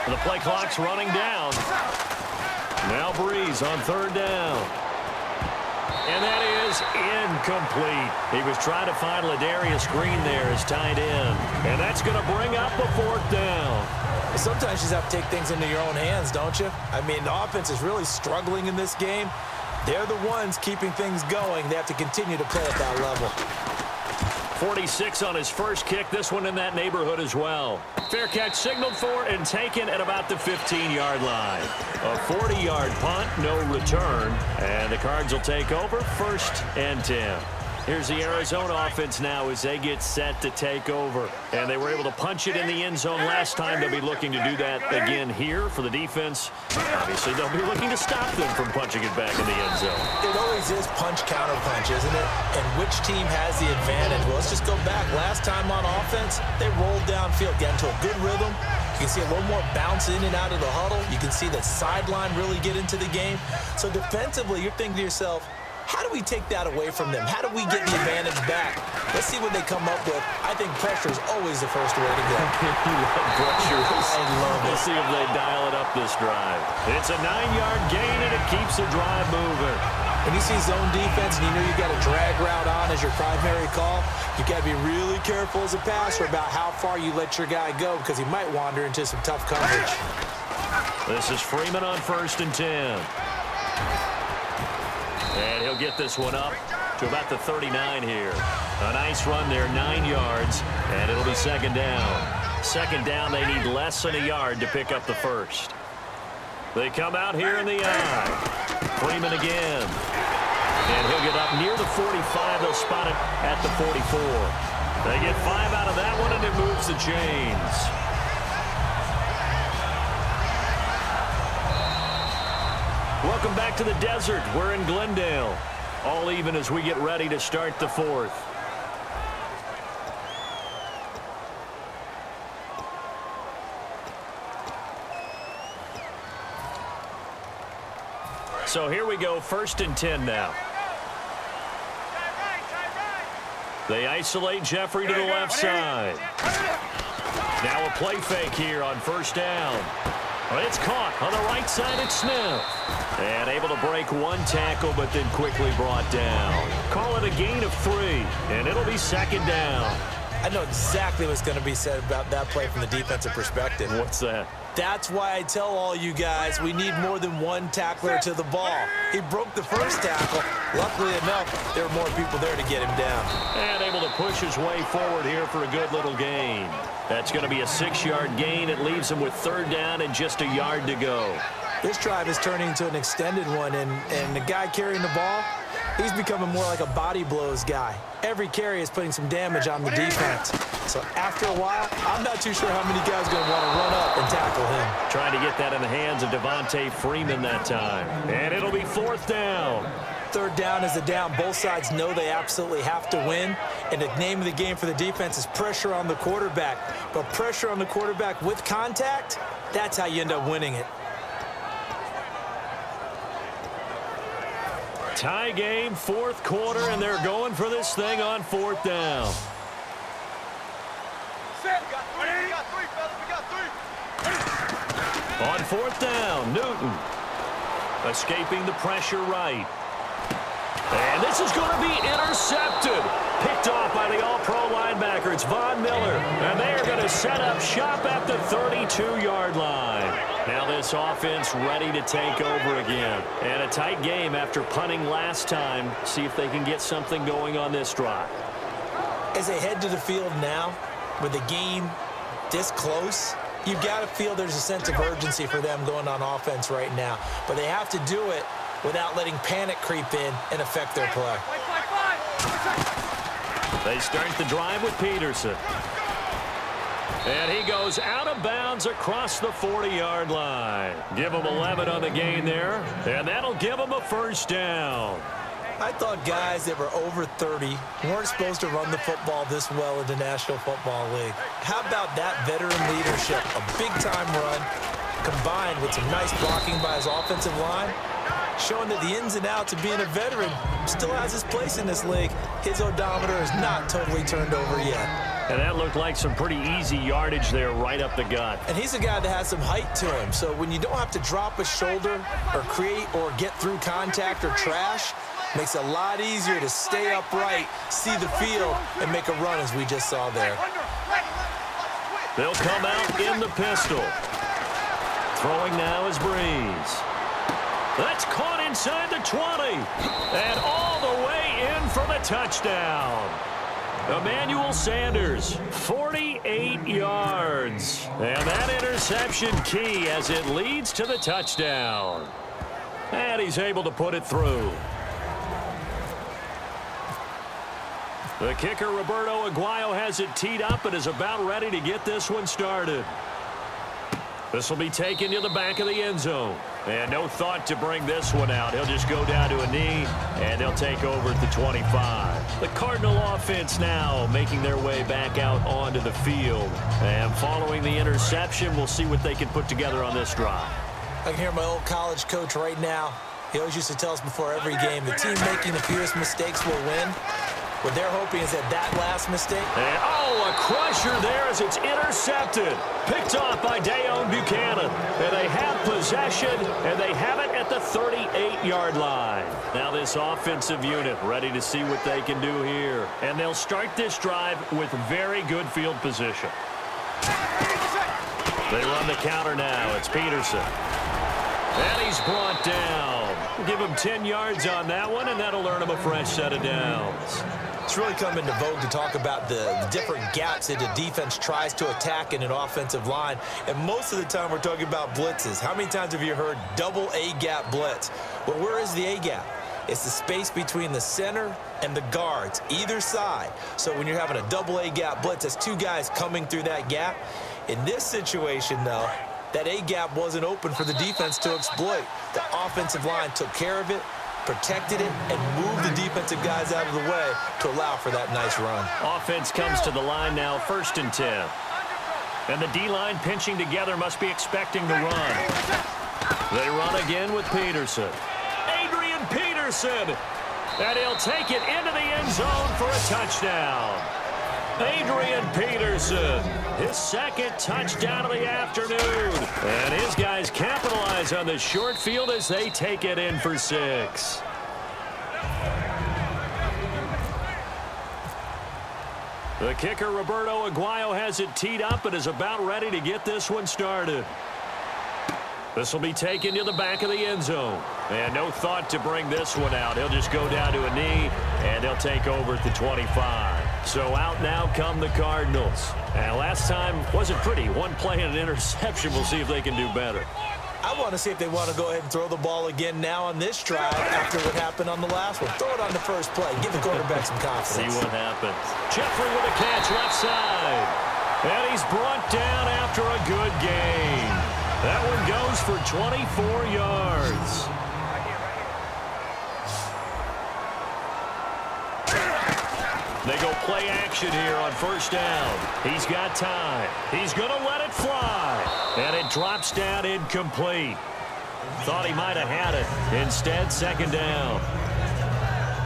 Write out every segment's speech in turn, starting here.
The play clock's running down. Now Breeze on third down. And that is incomplete. He was trying to find Ladarius Green there as tight end. And that's going to bring up a fourth down. Sometimes you just have to take things into your own hands, don't you? I mean, the offense is really struggling in this game. They're the ones keeping things going. They have to continue to play at that level. 46 on his first kick. This one in that neighborhood as well. Fair catch signaled for and taken at about the 15-yard line. A 40-yard punt, no return. And the Cards will take over, 1st and 10. Here's the Arizona offense now as they get set to take over. And they were able to punch it in the end zone last time. They'll be looking to do that again here for the defense. Obviously, they'll be looking to stop them from punching it back in the end zone. It always is punch-counter-punch, isn't it? And which team has the advantage? Well, let's just go back. Last time on offense, they rolled downfield, got into a good rhythm. You can see a little more bounce in and out of the huddle. You can see the sideline really get into the game. So defensively, you're thinking to yourself, how do we take that away from them? How do we get the advantage back? Let's see what they come up with. I think pressure is always the first way to go. You love pressure. I love it. Let's see if they dial it up this drive. It's a 9-yard gain, and it keeps the drive moving. When you see zone defense and you know you've got a drag route on as your primary call, you've got to be really careful as a passer about how far you let your guy go because he might wander into some tough coverage. This is Freeman on 1st and 10. And he'll get this one up to about the 39 here. A nice run there, 9 yards, and it'll be 2nd down. 2nd down, they need less than a yard to pick up the first. They come out here in the eye. Freeman again. And he'll get up near the 45. They'll spot it at the 44. They get 5 out of that one, and it moves the chains. Welcome back to the desert. We're in Glendale. All even as we get ready to start the 4th. So here we go, 1st and 10 now. They isolate Jeffrey to the left side. Now a play fake here on 1st down. Well, it's caught on the right side. It's Smith. And able to break one tackle, but then quickly brought down. Call it a gain of 3, and it'll be 2nd down. I know exactly what's going to be said about that play from the defensive perspective. What's that? That's why I tell all you guys we need more than one tackler to the ball. He broke the first tackle. Luckily enough, there were more people there to get him down. And able to push his way forward here for a good little gain. That's going to be a 6-yard gain. It leaves him with 3rd down and just a yard to go. This drive is turning into an extended one, and the guy carrying the ball, he's becoming more like a body blows guy. Every carry is putting some damage on the defense. So after a while, I'm not too sure how many guys are going to want to run up and tackle him. Trying to get that in the hands of Devontae Freeman that time. And it'll be 4th down. 3rd down is the down. Both sides know they absolutely have to win. And the name of the game for the defense is pressure on the quarterback. But pressure on the quarterback with contact, that's how you end up winning it. Tie game, 4th quarter, and they're going for this thing on 4th down. On 4th down, Newton escaping the pressure right. And this is going to be intercepted. Picked off by the all-pro linebacker. It's Von Miller. And they are going to set up shop at the 32-yard line. Now this offense ready to take over again. And a tight game after punting last time. See if they can get something going on this drive. As they head to the field now, with the game this close, you've got to feel there's a sense of urgency for them going on offense right now. But they have to do it without letting panic creep in and affect their play. They start the drive with Peterson. And he goes out of bounds across the 40-yard line. Give him 11 on the gain there, and that'll give him a 1st down. I thought guys that were over 30 weren't supposed to run the football this well in the National Football League. How about that veteran leadership? A big-time run combined with some nice blocking by his offensive line, showing that the ins and outs of being a veteran still has his place in this league. His odometer is not totally turned over yet. And that looked like some pretty easy yardage there right up the gut. And he's a guy that has some height to him. So when you don't have to drop a shoulder or create or get through contact or trash, makes it a lot easier to stay upright, see the field, and make a run as we just saw there. They'll come out in the pistol. Throwing now is Breeze. That's caught inside the 20. And all the way in for the touchdown. Emmanuel Sanders, 48 yards. And that interception key as it leads to the touchdown. And he's able to put it through. The kicker, Roberto Aguayo, has it teed up and is about ready to get this one started. This will be taken to the back of the end zone. And no thought to bring this one out. He'll just go down to a knee, and they'll take over at the 25. The Cardinal offense now making their way back out onto the field. And following the interception, we'll see what they can put together on this drive. I can hear my old college coach right now. He always used to tell us before every game, the team making the fewest mistakes will win. What they're hoping is that last mistake. And, a crusher there as it's intercepted. Picked off by Dayon Buchanan. And they have possession, and they have it at the 38-yard line. Now this offensive unit ready to see what they can do here. And they'll start this drive with very good field position. They run the counter now. It's Peterson. And he's brought down. Give him 10 yards on that one, and that'll earn him a fresh set of downs. It's really come into vogue to talk about the different gaps that the defense tries to attack in an offensive line. And most of the time we're talking about blitzes. How many times have you heard double A-gap blitz? Well, where is the A-gap? It's the space between the center and the guards, either side. So when you're having a double A-gap blitz, that's two guys coming through that gap. In this situation, though, that A-gap wasn't open for the defense to exploit. The offensive line took care of it, protected it, and moved the defensive guys out of the way to allow for that nice run. Offense comes to the line now, 1st and 10. And the D-line pinching together must be expecting to run. They run again with Peterson. Adrian Peterson! And he'll take it into the end zone for a touchdown. Adrian Peterson, his 2nd touchdown of the afternoon. And his guys capitalize on the short field as they take it in for 6. The kicker, Roberto Aguayo, has it teed up and is about ready to get this one started. This will be taken to the back of the end zone. And no thought to bring this one out. He'll just go down to a knee, and they'll take over at the 25. So out now come the Cardinals. And last time wasn't pretty. One play and an interception. We'll see if they can do better. I want to see if they want to go ahead and throw the ball again now on this drive after what happened on the last one. Throw it on the first play. Give the quarterback some confidence. See what happens. Jeffrey with a catch left side. And he's brought down after a good game. That one goes for 24 yards. They go play action here on 1st down. He's got time. He's going to let it fly. And it drops down incomplete. Thought he might have had it. Instead, 2nd down.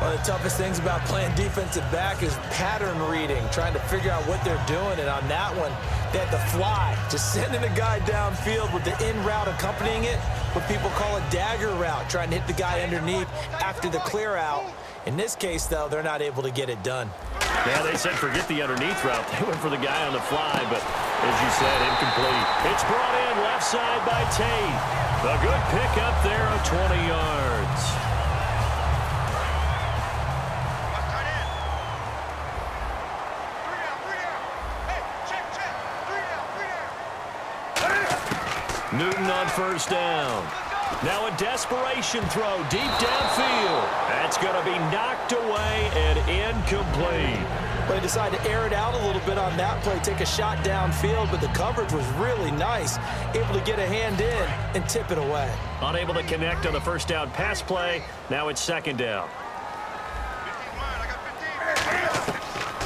One of the toughest things about playing defensive back is pattern reading, trying to figure out what they're doing. And on that one, they had the fly, just sending a guy downfield with the in route accompanying it, what people call a dagger route, trying to hit the guy underneath after the clear out. In this case, though, they're not able to get it done. Yeah, they said forget the underneath route. They went for the guy on the fly, but as you said, incomplete. It's brought in left side by Tate. A good pickup there of 20 yards. Newton on 1st down. Now a desperation throw deep downfield. That's going to be knocked away and incomplete. But he decided to air it out a little bit on that play, take a shot downfield, but the coverage was really nice. Able to get a hand in and tip it away. Unable to connect on the 1st down pass play. Now it's 2nd down.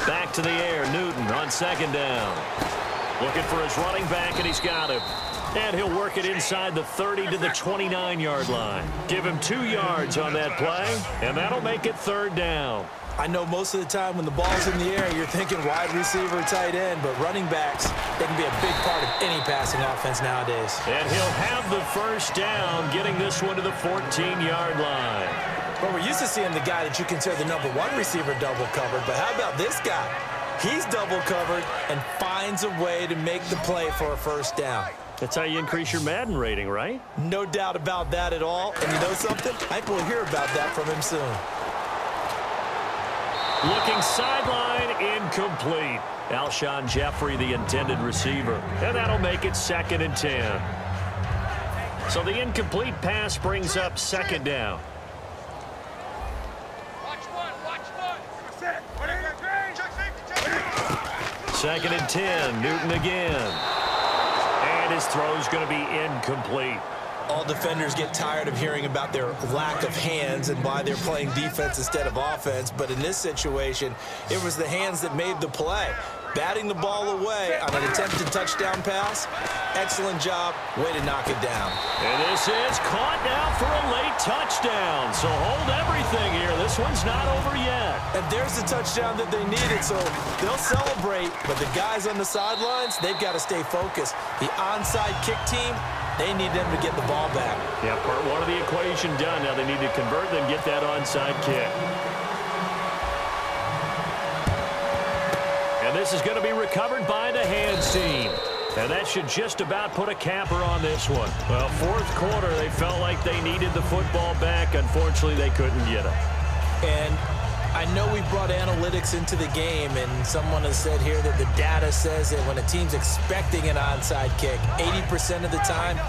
Back to the air, Newton on 2nd down. Looking for his running back, and he's got him. And he'll work it inside the 30 to the 29-yard line. Give him 2 yards on that play, and that'll make it 3rd down. I know most of the time when the ball's in the air, you're thinking wide receiver, tight end, but running backs, they can be a big part of any passing offense nowadays. And he'll have the first down, getting this one to the 14-yard line. But we're used to seeing the guy that you consider the number one receiver double covered, but how about this guy? He's double covered and finds a way to make the play for a first down. That's how you increase your Madden rating, right? No doubt about that at all. And you know something? I think we'll hear about that from him soon. Looking sideline, incomplete. Alshon Jeffrey, the intended receiver. And that'll make it 2nd and 10. So the incomplete pass brings up 2nd down. Second and 10, Newton again. And his throw's going to be incomplete. All defenders get tired of hearing about their lack of hands and why they're playing defense instead of offense. But in this situation, it was the hands that made the play. Batting the ball away on an attempted touchdown pass. Excellent job. Way to knock it down. And this is caught now for a late touchdown. So hold everything here. This one's not over yet. And there's the touchdown that they needed. So they'll celebrate. But the guys on the sidelines, they've got to stay focused. The onside kick team, they need them to get the ball back. Yeah, part one of the equation done. Now they need to convert and get that onside kick. And this is going to be recovered by the hands team. And that should just about put a capper on this one. Well, 4th quarter, they felt like they needed the football back. Unfortunately, they couldn't get it. And I know we brought analytics into the game, and someone has said here that the data says that when a team's expecting an onside kick, 80% of the time,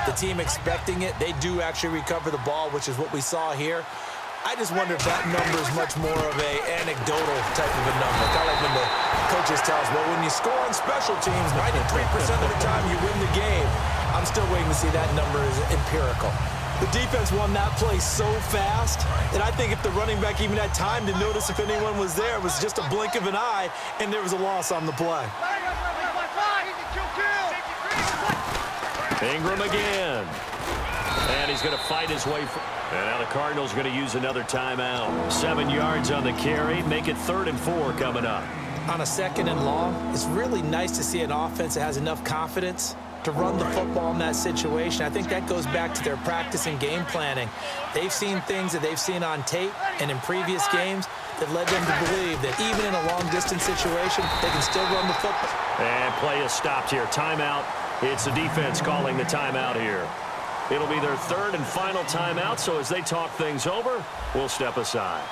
the team expecting it, they do actually recover the ball, which is what we saw here. I just wonder if that number is much more of an anecdotal type of a number. Kind of like when the coaches tell us, well, when you score on special teams, 93% of the time you win the game. I'm still waiting to see that number is empirical. The defense won that play so fast that I think if the running back even had time to notice if anyone was there, it was just a blink of an eye, and there was a loss on the play. Ingram again. And he's going to fight his way. And now the Cardinals are going to use another timeout. 7 yards on the carry. Make it 3rd and 4 coming up. On a 2nd and long, it's really nice to see an offense that has enough confidence to run the football in that situation. I think that goes back to their practice and game planning. They've seen things that they've seen on tape and in previous games that led them to believe that even in a long-distance situation, they can still run the football. And play is stopped here. Timeout. It's the defense calling the timeout here. It'll be their 3rd and final timeout, so as they talk things over, we'll step aside.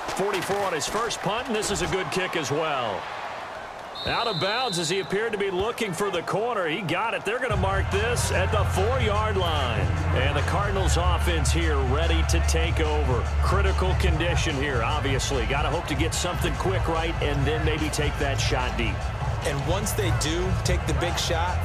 .44 on his first punt, and this is a good kick as well. Out of bounds as he appeared to be looking for the corner. He got it. They're going to mark this at the 4-yard line. And the Cardinals offense here ready to take over. Critical condition here, obviously. Got to hope to get something quick right and then maybe take that shot deep. And once they do take the big shot,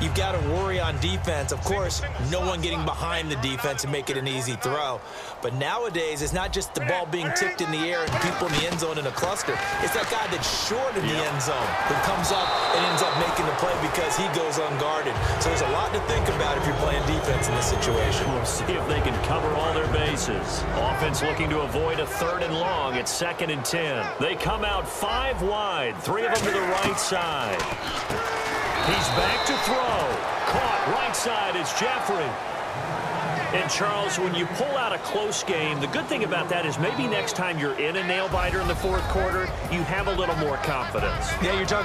you've got to worry on defense. Of course, no one getting behind the defense and make it an easy throw. But nowadays, it's not just the ball being tipped in the air and people in the end zone in a cluster. It's that guy that's short in the end zone who comes up and ends up making the play because he goes unguarded. So there's a lot to think about if you're playing defense in this situation. We'll see if they can cover all their bases. Offense looking to avoid a 3rd and long. It's 2nd and 10. They come out 5 wide, 3 of them to the right side. He's back to throw. Caught right side. It's Jeffrey. And, Charles, when you pull out a close game, the good thing about that is maybe next time you're in a nail-biter in the 4th quarter, you have a little more confidence. Yeah, you're talking